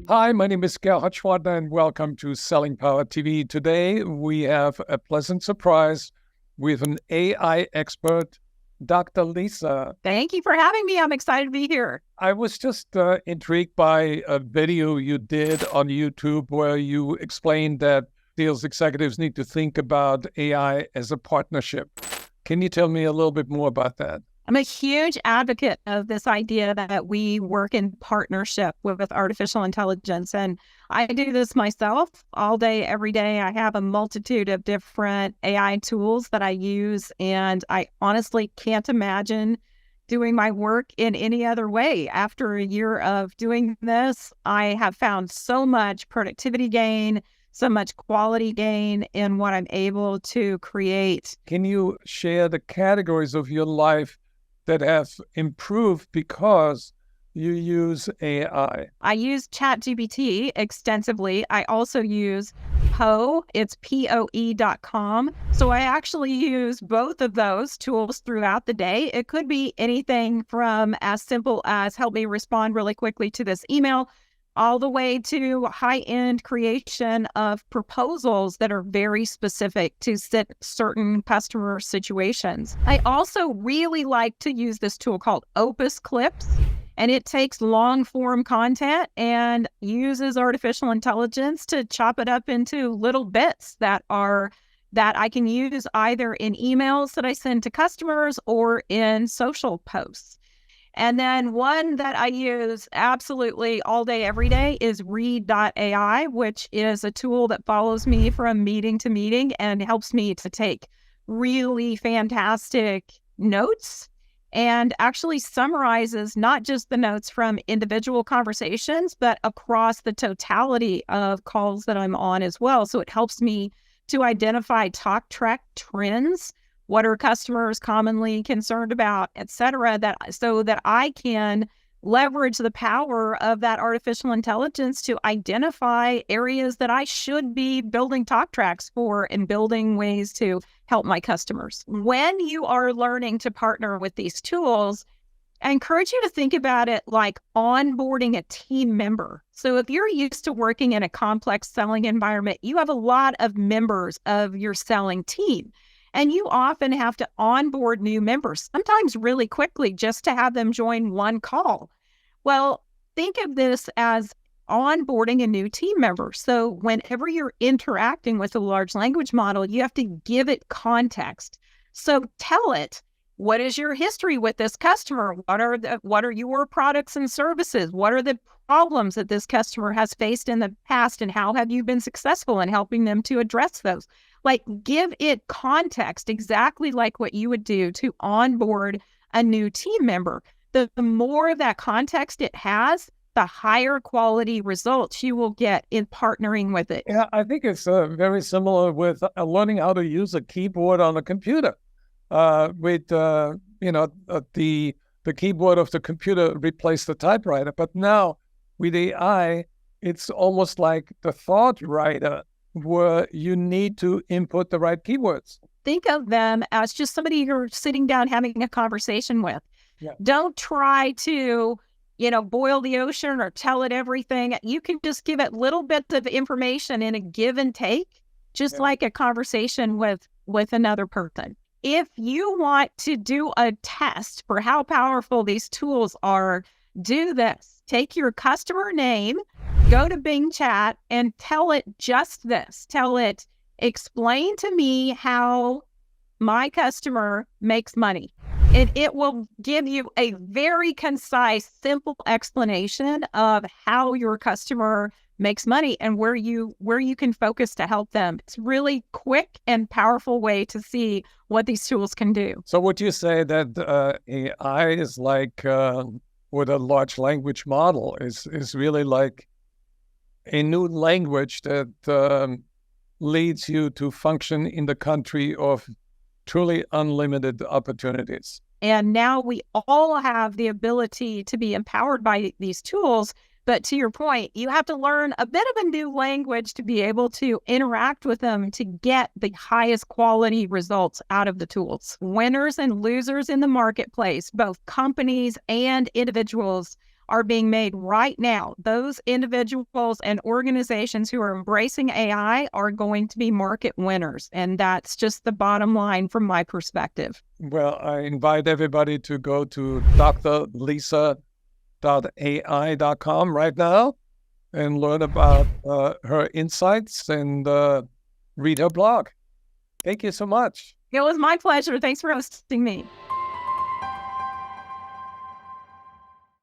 Hi, my name is Gerhard Schwartner, and welcome to Selling Power TV. Today, we have a pleasant surprise with an AI expert, Dr. Lisa. Thank you for having me. I'm excited to be here. I was just intrigued by a video you did on YouTube where you explained that sales executives need to think about AI as a partnership. Can you tell me a little bit more about that? I'm a huge advocate of this idea that we work in partnership with artificial intelligence. And I do this myself all day, every day. I have a multitude of different AI tools that I use, and I honestly can't imagine doing my work in any other way. After a year of doing this, I have found so much productivity gain, so much quality gain in what I'm able to create. Can you share the categories of your life that have improved because you use AI? I use ChatGPT extensively. I also use Poe. It's POE.com. So I actually use both of those tools throughout the day. It could be anything from as simple as help me respond really quickly to this email, all the way to high-end creation of proposals that are very specific to certain customer situations. I also really like to use this tool called Opus Clips, and it takes long-form content and uses artificial intelligence to chop it up into little bits that I can use either in emails that I send to customers or in social posts. And then one that I use absolutely all day, every day is Read.ai, which is a tool that follows me from meeting to meeting and helps me to take really fantastic notes and actually summarizes not just the notes from individual conversations, but across the totality of calls that I'm on as well. So it helps me to identify talk track trends. What are customers commonly concerned about, et cetera, so that I can leverage the power of that artificial intelligence to identify areas that I should be building talk tracks for and building ways to help my customers. When you are learning to partner with these tools, I encourage you to think about it like onboarding a team member. So if you're used to working in a complex selling environment, you have a lot of members of your selling team. And you often have to onboard new members, sometimes really quickly, just to have them join one call. Well, think of this as onboarding a new team member. So whenever you're interacting with a large language model, you have to give it context. So tell it, what is your history with this customer? What are your products and services? What are the problems that this customer has faced in the past, and how have you been successful in helping them to address those? Like, give it context exactly like what you would do to onboard a new team member. The more of that context it has, the higher quality results you will get in partnering with it. Yeah, I think it's very similar with learning how to use a keyboard on a computer. The keyboard of the computer replaced the typewriter, but now with AI, it's almost like the thought writer, where you need to input the right keywords. Think of them as just somebody you're sitting down having a conversation with. Yeah. Don't try to, boil the ocean or tell it everything. You can just give it little bits of information in a give and take, just like a conversation with another person. If you want to do a test for how powerful these tools are, do this. Take your customer name, go to Bing Chat, and tell it just this. Tell it, explain to me how my customer makes money. And it will give you a very concise, simple explanation of how your customer makes money and where you can focus to help them. It's really quick and powerful way to see what these tools can do. So would you say that AI is like with a large language model is really like a new language that leads you to function in the country of truly unlimited opportunities? And now we all have the ability to be empowered by these tools. But to your point, you have to learn a bit of a new language to be able to interact with them to get the highest quality results out of the tools. Winners and losers in the marketplace, both companies and individuals, are being made right now. Those individuals and organizations who are embracing AI are going to be market winners. And that's just the bottom line from my perspective. Well, I invite everybody to go to drlisa.ai.com right now and learn about her insights and read her blog. Thank you so much. It was my pleasure. Thanks for hosting me.